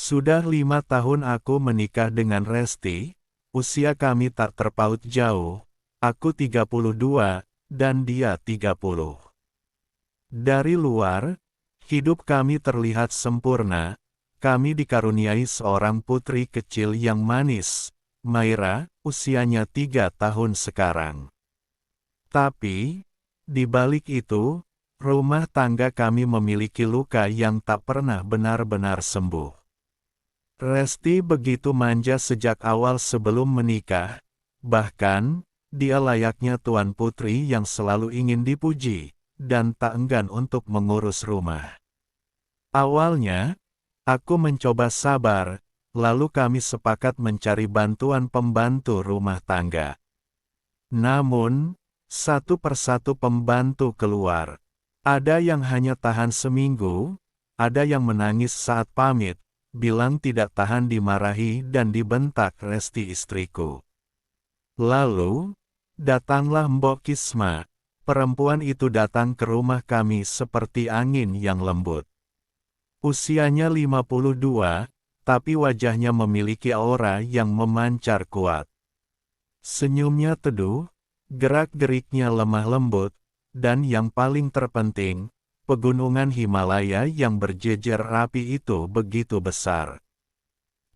Sudah 5 tahun aku menikah dengan Resti, usia kami tak terpaut jauh, aku 32, dan dia 30. Dari luar, hidup kami terlihat sempurna, kami dikaruniai seorang putri kecil yang manis, Maira, usianya 3 tahun sekarang. Tapi, di balik itu, rumah tangga kami memiliki luka yang tak pernah benar-benar sembuh. Resti begitu manja sejak awal sebelum menikah, bahkan, dia layaknya tuan putri yang selalu ingin dipuji, dan tak enggan untuk mengurus rumah. Awalnya, aku mencoba sabar, lalu kami sepakat mencari bantuan pembantu rumah tangga. Namun, satu persatu pembantu keluar. Ada yang hanya tahan seminggu, ada yang menangis saat pamit, bilang tidak tahan dimarahi dan dibentak Resti istriku. Lalu, datanglah Mbok Kisma. Perempuan itu datang ke rumah kami seperti angin yang lembut. Usianya 52, tapi wajahnya memiliki aura yang memancar kuat. Senyumnya teduh, gerak-geriknya lemah lembut, dan yang paling terpenting, pegunungan Himalaya yang berjejer rapi itu begitu besar.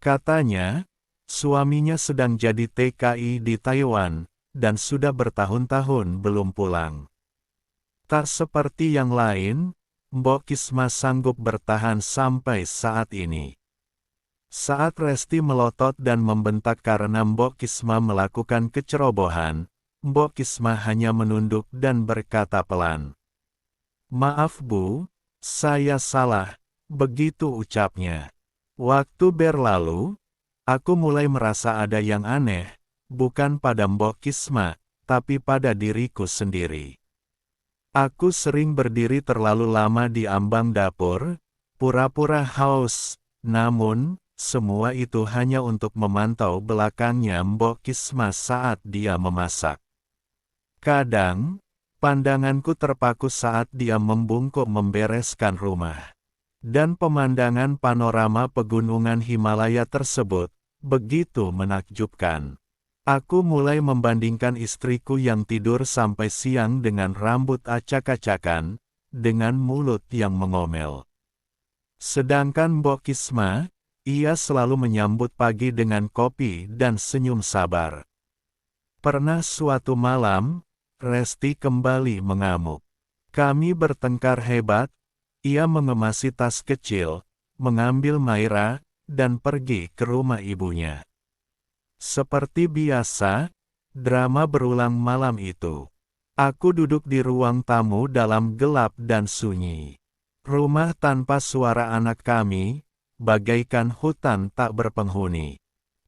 Katanya, suaminya sedang jadi TKI di Taiwan, dan sudah bertahun-tahun belum pulang. Tak seperti yang lain, Mbok Kisma sanggup bertahan sampai saat ini. Saat Resti melotot dan membentak karena Mbok Kisma melakukan kecerobohan, Mbok Kisma hanya menunduk dan berkata pelan, "Maaf Bu, saya salah," begitu ucapnya. Waktu berlalu, aku mulai merasa ada yang aneh, bukan pada Mbok Kisma, tapi pada diriku sendiri. Aku sering berdiri terlalu lama di ambang dapur, pura-pura haus, namun, semua itu hanya untuk memantau belakangnya Mbok Kisma saat dia memasak. Kadang, pandanganku terpaku saat dia membungkuk membereskan rumah. Dan pemandangan panorama pegunungan Himalaya tersebut, begitu menakjubkan. Aku mulai membandingkan istriku yang tidur sampai siang dengan rambut acak-acakan, dengan mulut yang mengomel. Sedangkan Mbok Kisma, ia selalu menyambut pagi dengan kopi dan senyum sabar. Pernah suatu malam, Resti kembali mengamuk. Kami bertengkar hebat, ia mengemasi tas kecil, mengambil Maira, dan pergi ke rumah ibunya. Seperti biasa, drama berulang malam itu. Aku duduk di ruang tamu dalam gelap dan sunyi. Rumah tanpa suara anak kami, bagaikan hutan tak berpenghuni.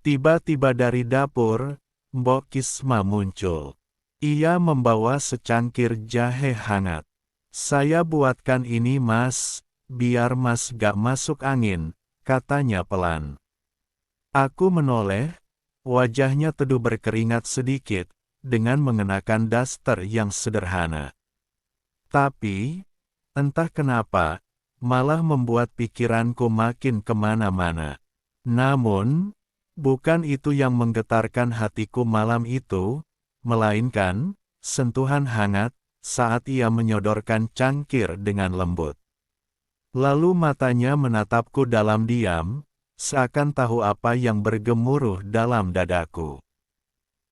Tiba-tiba dari dapur, Mbok Kisma muncul. Ia membawa secangkir jahe hangat. "Saya buatkan ini Mas, biar Mas gak masuk angin," katanya pelan. Aku menoleh, wajahnya teduh berkeringat sedikit, dengan mengenakan daster yang sederhana. Tapi, entah kenapa, malah membuat pikiranku makin kemana-mana. Namun, bukan itu yang menggetarkan hatiku malam itu, melainkan, sentuhan hangat, saat ia menyodorkan cangkir dengan lembut. Lalu matanya menatapku dalam diam, seakan tahu apa yang bergemuruh dalam dadaku.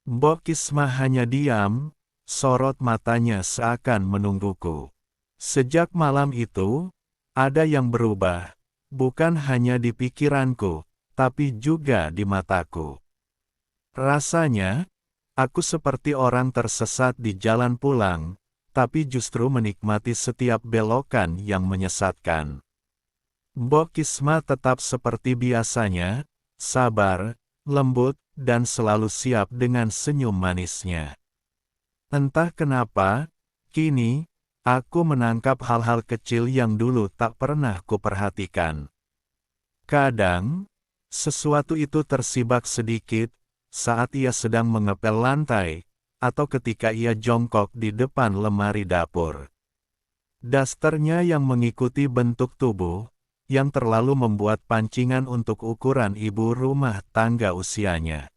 Mbok Kisma hanya diam, sorot matanya seakan menungguku. Sejak malam itu, ada yang berubah, bukan hanya di pikiranku, tapi juga di mataku. Rasanya, aku seperti orang tersesat di jalan pulang, tapi justru menikmati setiap belokan yang menyesatkan. Mbok Kisma tetap seperti biasanya, sabar, lembut, dan selalu siap dengan senyum manisnya. Entah kenapa, kini, aku menangkap hal-hal kecil yang dulu tak pernah kuperhatikan. Kadang, sesuatu itu tersibak sedikit, saat ia sedang mengepel lantai, atau ketika ia jongkok di depan lemari dapur. Dasternya yang mengikuti bentuk tubuh, yang terlalu membuat pancingan untuk ukuran ibu rumah tangga usianya.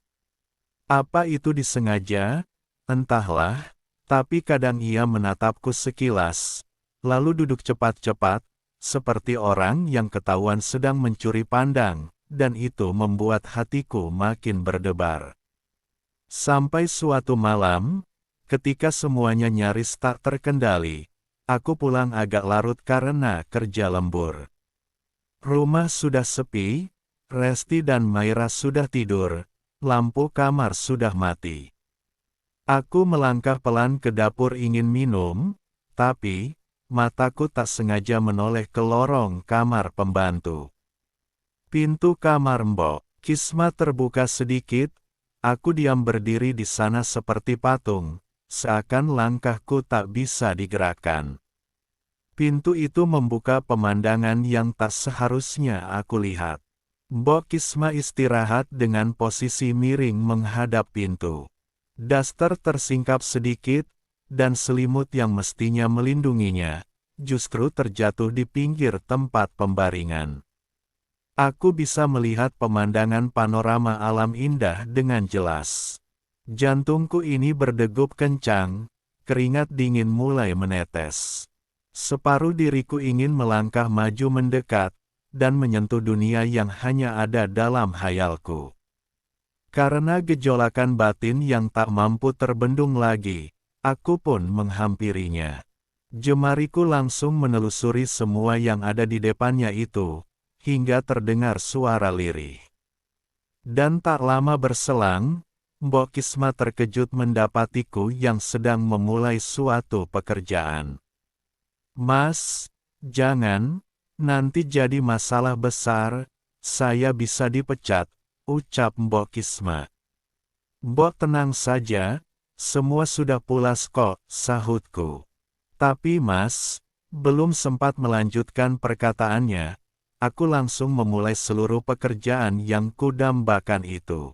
Apa itu disengaja? Entahlah, tapi kadang ia menatapku sekilas, lalu duduk cepat-cepat, seperti orang yang ketahuan sedang mencuri pandang, dan itu membuat hatiku makin berdebar. Sampai suatu malam, ketika semuanya nyaris tak terkendali, aku pulang agak larut karena kerja lembur. Rumah sudah sepi, Resti dan Maira sudah tidur, lampu kamar sudah mati. Aku melangkah pelan ke dapur ingin minum, tapi mataku tak sengaja menoleh ke lorong kamar pembantu. Pintu kamar Mbok Kisma terbuka sedikit. Aku diam berdiri di sana seperti patung, seakan langkahku tak bisa digerakkan. Pintu itu membuka pemandangan yang tak seharusnya aku lihat. Mbok Kisma istirahat dengan posisi miring menghadap pintu. Daster tersingkap sedikit, dan selimut yang mestinya melindunginya, justru terjatuh di pinggir tempat pembaringan. Aku bisa melihat pemandangan panorama alam indah dengan jelas. Jantungku ini berdegup kencang, keringat dingin mulai menetes. Separuh diriku ingin melangkah maju mendekat, dan menyentuh dunia yang hanya ada dalam hayalku. Karena gejolakan batin yang tak mampu terbendung lagi, aku pun menghampirinya. Jemariku langsung menelusuri semua yang ada di depannya itu, hingga terdengar suara lirih. Dan tak lama berselang, Mbok Kisma terkejut mendapatiku yang sedang memulai suatu pekerjaan. "Mas, jangan, nanti jadi masalah besar, saya bisa dipecat," ucap Mbok Kisma. "Mbok tenang saja, semua sudah pulas kok," sahutku. "Tapi Mas," belum sempat melanjutkan perkataannya, aku langsung memulai seluruh pekerjaan yang kudambakan itu.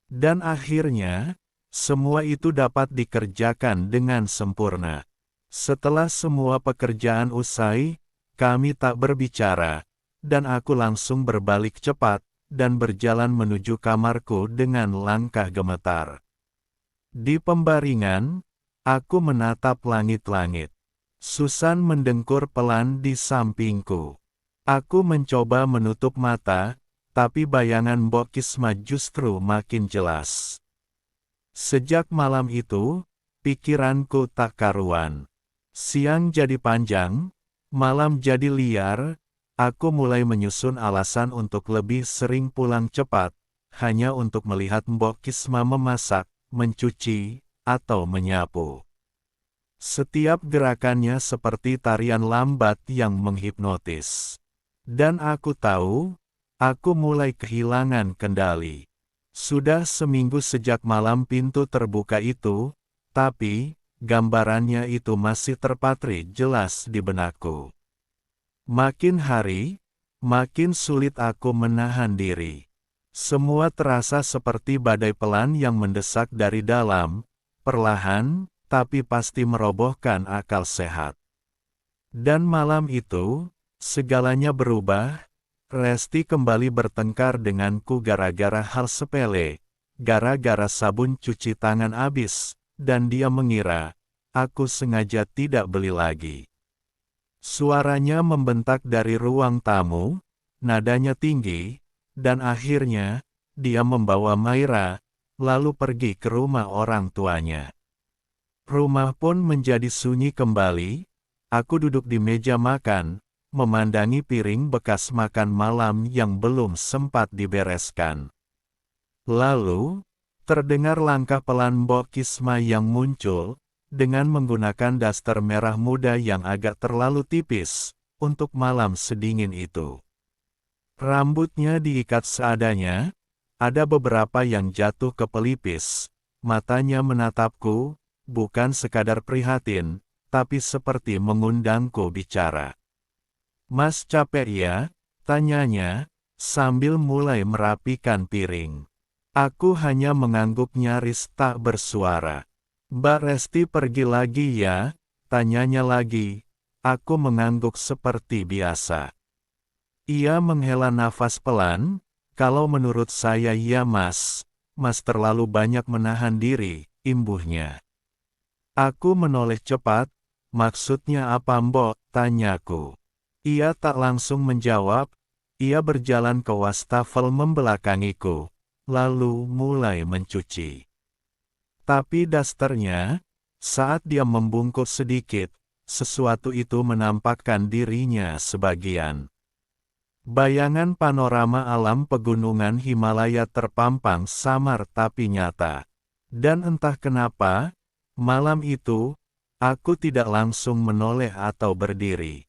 Dan akhirnya, semua itu dapat dikerjakan dengan sempurna. Setelah semua pekerjaan usai, kami tak berbicara, dan aku langsung berbalik cepat, dan berjalan menuju kamarku dengan langkah gemetar. Di pembaringan, aku menatap langit-langit. Susan mendengkur pelan di sampingku. Aku mencoba menutup mata, tapi bayangan Mbok Kisma justru makin jelas. Sejak malam itu, pikiranku tak karuan. Siang jadi panjang, malam jadi liar, aku mulai menyusun alasan untuk lebih sering pulang cepat, hanya untuk melihat Mbok Kisma memasak, mencuci, atau menyapu. Setiap gerakannya seperti tarian lambat yang menghipnotis. Dan aku tahu, aku mulai kehilangan kendali. Sudah seminggu sejak malam pintu terbuka itu, tapi gambarannya itu masih terpatri jelas di benakku. Makin hari, makin sulit aku menahan diri. Semua terasa seperti badai pelan yang mendesak dari dalam, perlahan, tapi pasti merobohkan akal sehat. Dan malam itu, segalanya berubah. Resti kembali bertengkar denganku gara-gara hal sepele, gara-gara sabun cuci tangan habis, dan dia mengira aku sengaja tidak beli lagi. Suaranya membentak dari ruang tamu, nadanya tinggi, dan akhirnya dia membawa Maira, lalu pergi ke rumah orang tuanya. Rumah pun menjadi sunyi kembali. Aku duduk di meja makan, memandangi piring bekas makan malam yang belum sempat dibereskan. Lalu, terdengar langkah pelan Mbok Kisma yang muncul, dengan menggunakan daster merah muda yang agak terlalu tipis, untuk malam sedingin itu. Rambutnya diikat seadanya, ada beberapa yang jatuh ke pelipis, matanya menatapku, bukan sekadar prihatin, tapi seperti mengundangku bicara. "Mas capek ya?" tanyanya, sambil mulai merapikan piring. Aku hanya mengangguk nyaris tak bersuara. "Mbak Resti pergi lagi ya?" tanyanya lagi. Aku mengangguk seperti biasa. Ia menghela nafas pelan. Kalau menurut saya ya mas terlalu banyak menahan diri, imbuhnya. Aku menoleh cepat. Maksudnya apa mbok, tanyaku. Ia tak langsung menjawab. Ia berjalan ke wastafel membelakangiku, lalu mulai mencuci. Tapi dasternya, saat dia membungkuk sedikit, sesuatu itu menampakkan dirinya sebagian. Bayangan panorama alam pegunungan Himalaya terpampang samar tapi nyata. Dan entah kenapa, malam itu, aku tidak langsung menoleh atau berdiri.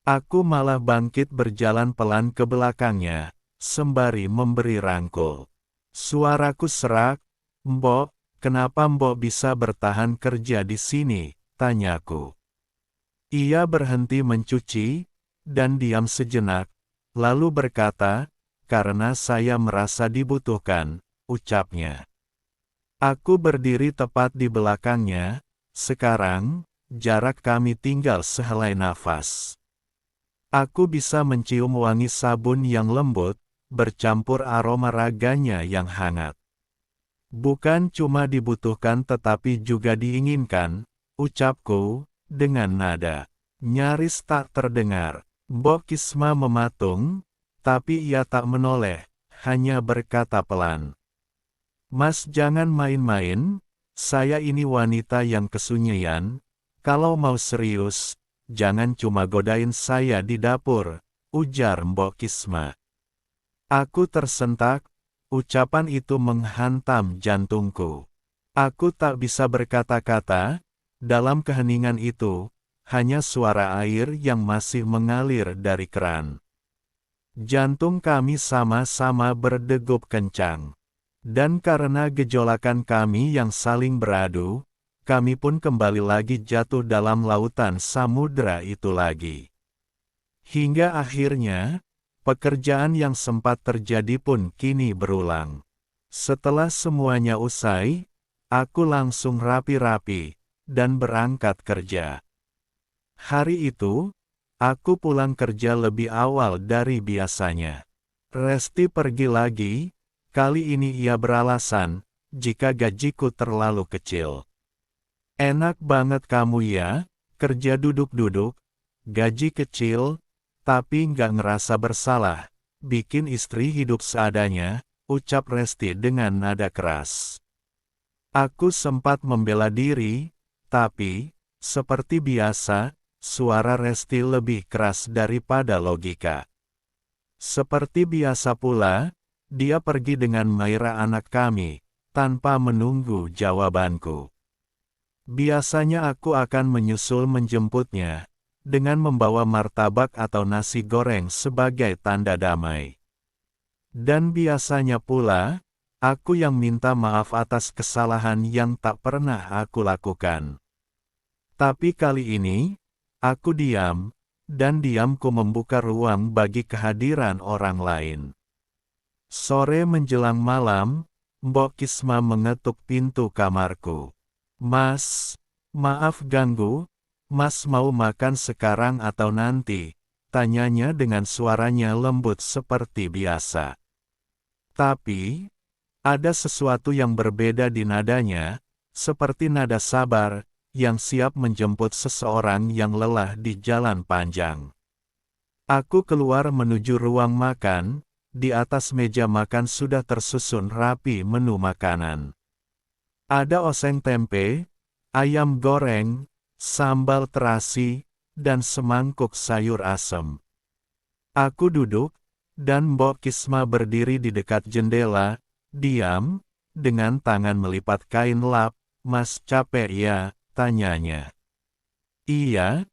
Aku malah bangkit berjalan pelan ke belakangnya, sembari memberi rangkul. Suaraku serak, "Mbok, kenapa mbok bisa bertahan kerja di sini?" tanyaku. Ia berhenti mencuci, dan diam sejenak, lalu berkata, "Karena saya merasa dibutuhkan," ucapnya. Aku berdiri tepat di belakangnya. Sekarang, jarak kami tinggal sehelai nafas. Aku bisa mencium wangi sabun yang lembut, bercampur aroma raganya yang hangat. "Bukan cuma dibutuhkan tetapi juga diinginkan," ucapku, dengan nada nyaris tak terdengar. Mbok Kisma mematung, tapi ia tak menoleh, hanya berkata pelan, "Mas jangan main-main, saya ini wanita yang kesunyian, kalau mau serius, jangan cuma godain saya di dapur," ujar Mbok Kisma. Aku tersentak, ucapan itu menghantam jantungku. Aku tak bisa berkata-kata, dalam keheningan itu, hanya suara air yang masih mengalir dari keran. Jantung kami sama-sama berdegup kencang. Dan karena gejolakan kami yang saling beradu, kami pun kembali lagi jatuh dalam lautan samudera itu lagi. Hingga akhirnya, pekerjaan yang sempat terjadi pun kini berulang. Setelah semuanya usai, aku langsung rapi-rapi, dan berangkat kerja. Hari itu, aku pulang kerja lebih awal dari biasanya. Resti pergi lagi, kali ini ia beralasan, jika gajiku terlalu kecil. "Enak banget kamu ya, kerja duduk-duduk, gaji kecil, tapi nggak ngerasa bersalah, bikin istri hidup seadanya," ucap Resti dengan nada keras. Aku sempat membela diri, tapi, seperti biasa, suara Resti lebih keras daripada logika. Seperti biasa pula, dia pergi dengan Maira anak kami, tanpa menunggu jawabanku. Biasanya aku akan menyusul menjemputnya, dengan membawa martabak atau nasi goreng sebagai tanda damai. Dan biasanya pula, aku yang minta maaf atas kesalahan yang tak pernah aku lakukan. Tapi kali ini, aku diam, dan diamku membuka ruang bagi kehadiran orang lain. Sore menjelang malam, Mbok Kisma mengetuk pintu kamarku. "Mas, maaf ganggu, Mas mau makan sekarang atau nanti?" tanyanya dengan suaranya lembut seperti biasa. Tapi, ada sesuatu yang berbeda di nadanya, seperti nada sabar, yang siap menjemput seseorang yang lelah di jalan panjang. Aku keluar menuju ruang makan, di atas meja makan sudah tersusun rapi menu makanan. Ada oseng tempe, ayam goreng, sambal terasi, dan semangkuk sayur asem. Aku duduk, dan Mbok Kisma berdiri di dekat jendela, diam, dengan tangan melipat kain lap. "Mas capek ya?" tanyanya. "Iya,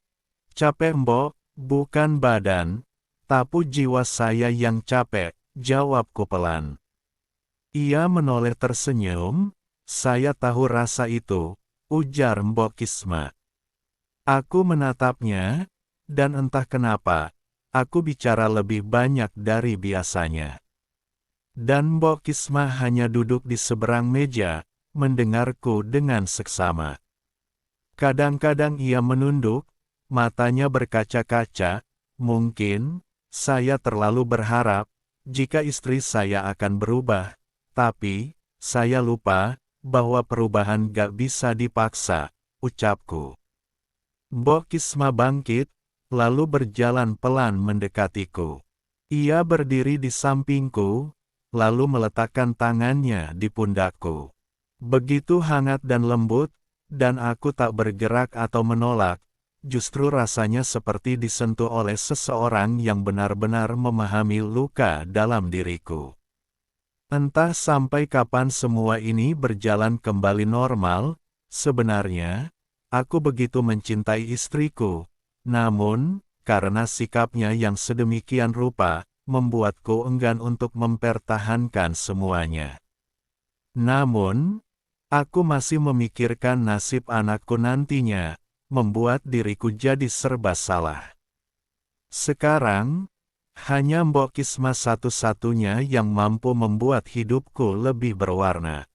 capek Mbok, bukan badan, tapi jiwa saya yang capek," jawabku pelan. Ia menoleh tersenyum. "Saya tahu rasa itu," ujar Mbok Kisma. Aku menatapnya, dan entah kenapa, aku bicara lebih banyak dari biasanya. Dan Mbok Kisma hanya duduk di seberang meja, mendengarku dengan seksama. Kadang-kadang ia menunduk, matanya berkaca-kaca, mungkin, Saya terlalu berharap, jika istri saya akan berubah, tapi, saya lupa, bahwa perubahan gak bisa dipaksa, ucapku. Mbok Kisma bangkit, lalu berjalan pelan mendekatiku. Ia berdiri di sampingku, lalu meletakkan tangannya di pundakku. Begitu hangat dan lembut, dan aku tak bergerak atau menolak, justru rasanya seperti disentuh oleh seseorang yang benar-benar memahami luka dalam diriku. Entah sampai kapan semua ini berjalan kembali normal, sebenarnya, aku begitu mencintai istriku, namun, karena sikapnya yang sedemikian rupa, membuatku enggan untuk mempertahankan semuanya. Namun, aku masih memikirkan nasib anakku nantinya, membuat diriku jadi serba salah. Sekarang, hanya Mbok Kisma satu-satunya yang mampu membuat hidupku lebih berwarna.